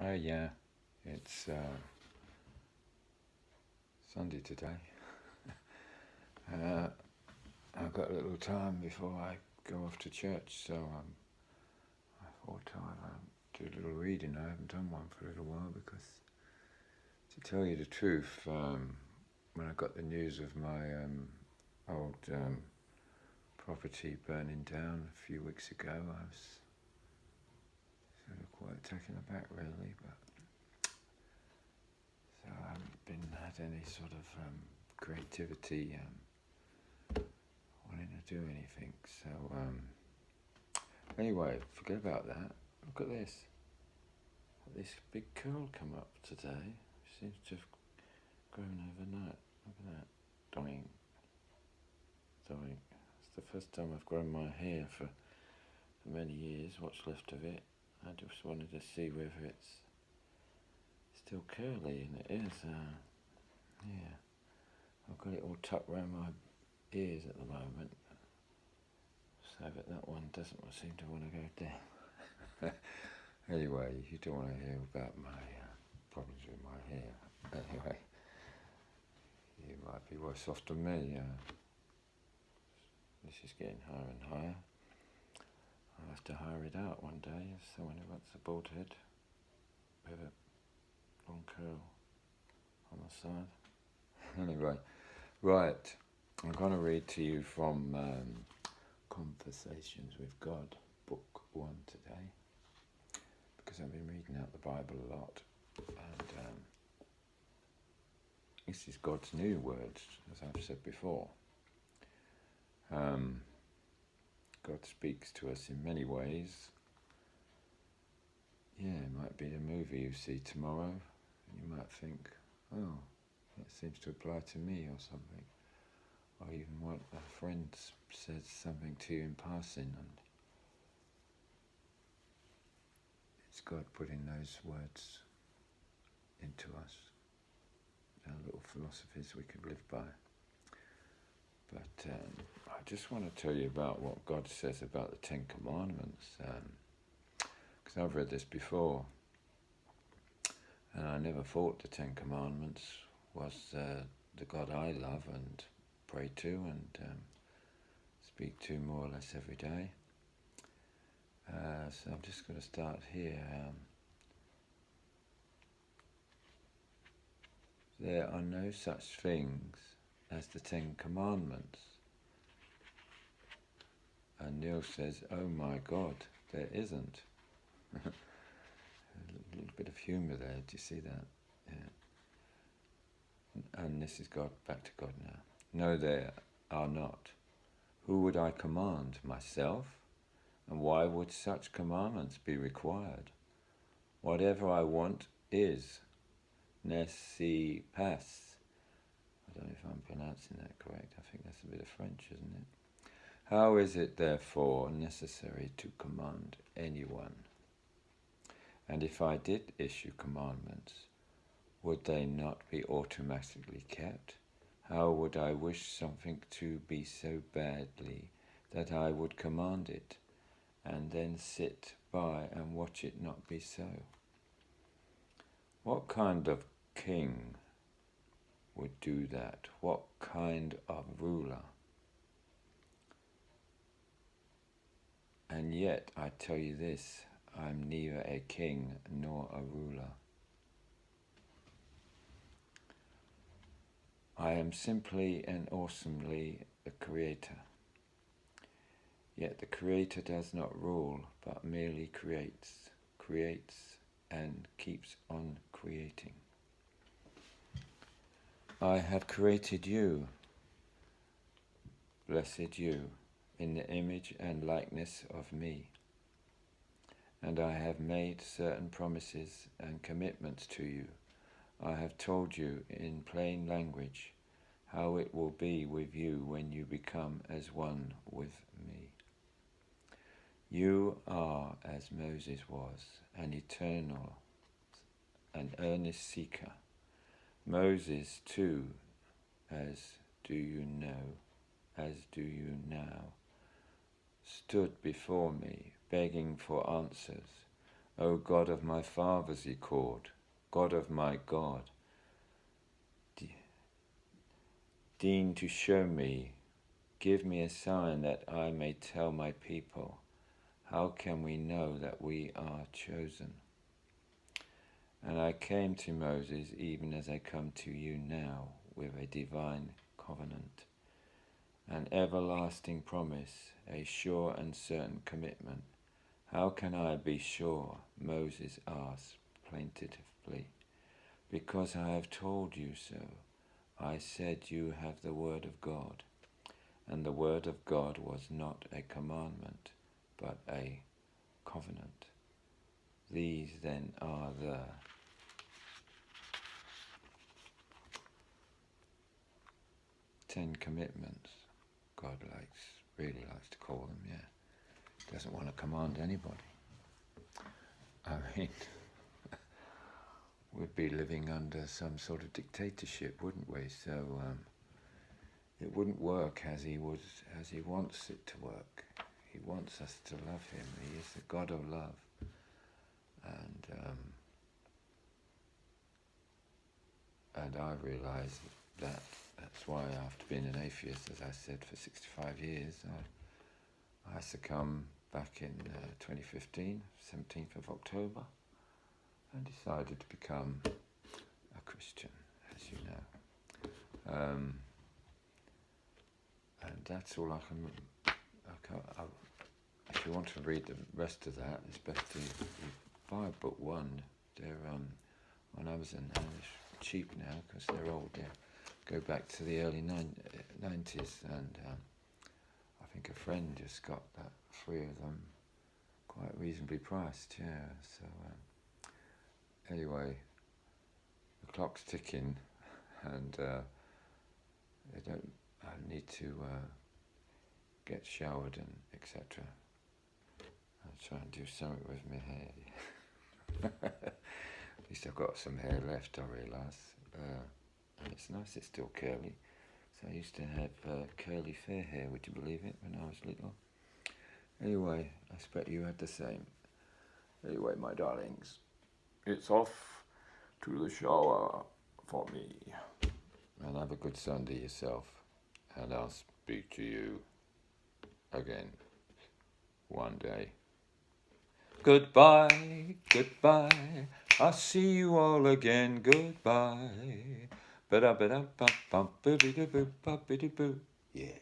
Yeah, it's Sunday today. I've got a little time before I go off to church, so I thought I'd do a little reading. I haven't done one for a little while because, to tell you the truth, when I got the news of my old property burning down a few weeks ago, I was sort of quite taken aback, really. But so I haven't had any sort of creativity wanting to do anything. So anyway, forget about that. Look at this. This big curl come up today. Seems to have grown overnight. Look at that. Doink. Doink. It's the first time I've grown my hair for many years. What's left of it. I just wanted to see whether it's still curly, and it is. Yeah. I've got it all tucked around my ears at the moment, so that one doesn't seem to want to go down. Anyway, you don't want to hear about my problems with my hair. Anyway, you might be worse off than me. This is getting higher and higher. I'll have to hire it out one day as someone who wants a bald head with a long curl on the side. Anyway, right, I'm going to read to you from Conversations with God, Book 1 today, because I've been reading out the Bible a lot, and this is God's new words, as I've said before. God speaks to us in many ways. Yeah, it might be the movie you see tomorrow, and you might think, oh, that seems to apply to me or something. Or even what a friend says something to you in passing, and it's God putting those words into us, our little philosophies we could live by. But I just want to tell you about what God says about the Ten Commandments, because I've read this before, and I never thought the Ten Commandments was the God I love and pray to and speak to more or less every day. So I'm just going to start here. There are no such things as the Ten Commandments. And Neil says, oh my God, there isn't. A little bit of humour there, do you see that? Yeah. And this is God, back to God now. No, there are not. Who would I command? Myself? And why would such commandments be required? Whatever I want is nesi pas. I don't know if I'm pronouncing that correct. I think that's a bit of French, isn't it? How is it, therefore, necessary to command anyone? And if I did issue commandments, would they not be automatically kept? How would I wish something to be so badly that I would command it, and then sit by and watch it not be so? What kind of king would do that? What kind of ruler? And yet I tell you this, I'm neither a king nor a ruler. I am simply and awesomely the creator. Yet the creator does not rule, but merely creates and keeps on creating. I have created you, blessed you, in the image and likeness of me. And I have made certain promises and commitments to you. I have told you in plain language how it will be with you when you become as one with me. You are, as Moses was, an eternal, an earnest seeker. Moses too, as do you now, stood before me, begging for answers. O God of my fathers, he called, God of my God, deign to show me, give me a sign that I may tell my people. How can we know that we are chosen? And I came to Moses even as I come to you now with a divine covenant, an everlasting promise, a sure and certain commitment. How can I be sure? Moses asked plaintively. Because I have told you so. I said you have the word of God. And the word of God was not a commandment, but a covenant. These then are the Ten Commitments. God really likes to call them, yeah. Doesn't want to command anybody. I mean, we'd be living under some sort of dictatorship, wouldn't we? So it wouldn't work as he wants it to work. He wants us to love him. He is the God of love. And I realise that's why after being an atheist, as I said, for 65 years, I succumbed back in 2015, 17th of October, and decided to become a Christian, as you know. And that's all I can. If you want to read the rest of that, it's best to buy book one. They're on Amazon, and it's cheap now because they're old. They go back to the early 90s, and I think a friend just got that 3 of them quite reasonably priced. Yeah. So anyway, the clock's ticking, and I need to get showered and etc. I'll try and do something with my hair. At least I've got some hair left, I realise. And it's nice, it's still curly. So I used to have curly fair hair, would you believe it, when I was little. Anyway, I expect you had the same. Anyway, my darlings, it's off to the shower for me. And have a good Sunday yourself. And I'll speak to you again one day. Goodbye, goodbye. I'll see you all again. Goodbye. Ba-da-ba-da-ba-bum, boo-bee-doo-boo, boo-bee-doo-boo. Yeah.